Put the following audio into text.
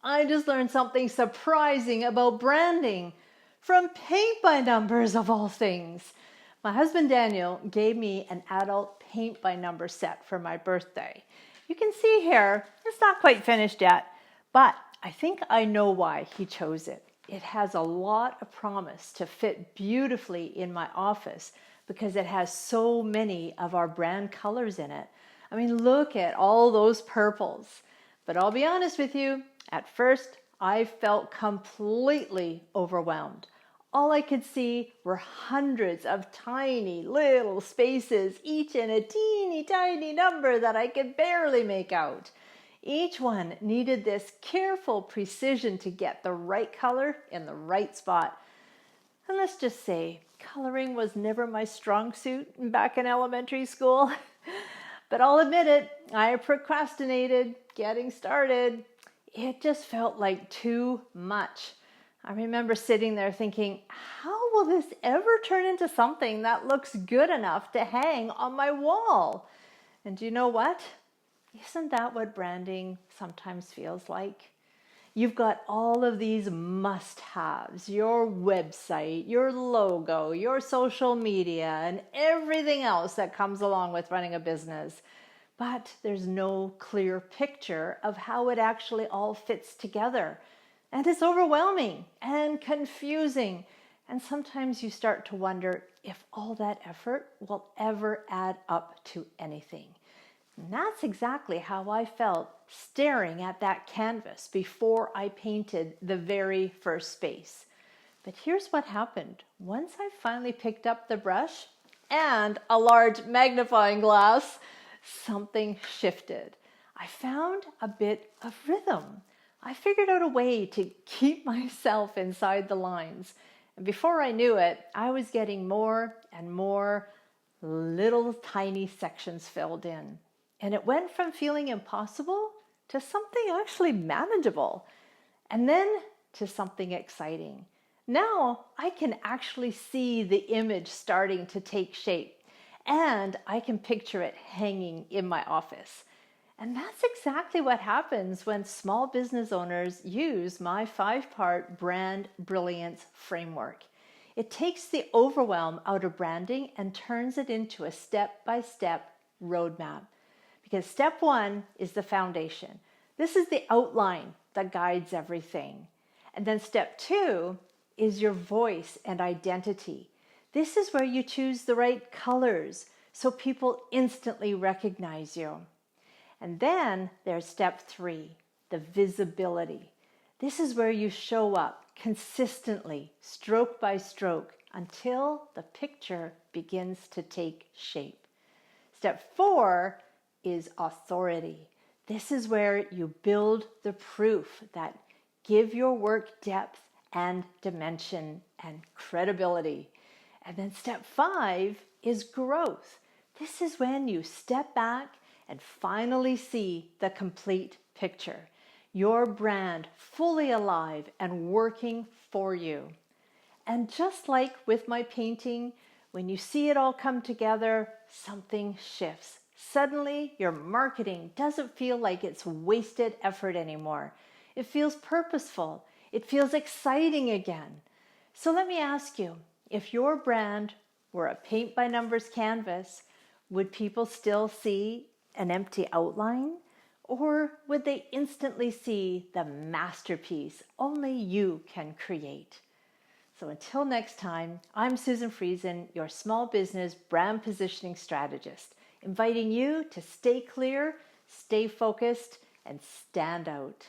I just learned something surprising about branding from paint by numbers of all things. My husband Daniel gave me an adult paint by number set for my birthday. You can see here, it's not quite finished yet, but I think I know why he chose it. It has a lot of promise to fit beautifully in my office because it has so many of our brand colors in it. I mean, look at all those purples. But I'll be honest with you, at first I felt completely overwhelmed. All I could see were hundreds of tiny little spaces, each in a teeny tiny number that I could barely make out. Each one needed this careful precision to get the right color in the right spot. And let's just say, coloring was never my strong suit back in elementary school. But I'll admit it, I procrastinated getting started. It just felt like too much. I remember sitting there thinking, how will this ever turn into something that looks good enough to hang on my wall? And do you know what? Isn't that what branding sometimes feels like? You've got all of these must-haves, your website, your logo, your social media, and everything else that comes along with running a business. But there's no clear picture of how it actually all fits together. And it's overwhelming and confusing. And sometimes you start to wonder if all that effort will ever add up to anything. And that's exactly how I felt staring at that canvas before I painted the very first space. But here's what happened. Once I finally picked up the brush and a large magnifying glass, something shifted. I found a bit of rhythm. I figured out a way to keep myself inside the lines. And before I knew it, I was getting more and more little tiny sections filled in. And it went from feeling impossible to something actually manageable. And then to something exciting. Now I can actually see the image starting to take shape. And I can picture it hanging in my office. And that's exactly what happens when small business owners use my 5-part Brand Brilliance Framework. It takes the overwhelm out of branding and turns it into a step-by-step roadmap. Because step 1 is the foundation. This is the outline that guides everything. And then step 2 is your voice and identity. This is where you choose the right colors so people instantly recognize you. And then there's step 3, the visibility. This is where you show up consistently, stroke by stroke, until the picture begins to take shape. Step 4 is authority. This is where you build the proof that give your work depth and dimension and credibility. And then step 5 is growth. This is when you step back and finally see the complete picture. Your brand fully alive and working for you. And just like with my painting, when you see it all come together, something shifts. Suddenly, your marketing doesn't feel like it's wasted effort anymore. It feels purposeful. It feels exciting again. So let me ask you, if your brand were a paint by numbers canvas, would people still see an empty outline? Or would they instantly see the masterpiece only you can create? So until next time, I'm Susan Friesen, your small business brand positioning strategist, inviting you to stay clear, stay focused, and stand out.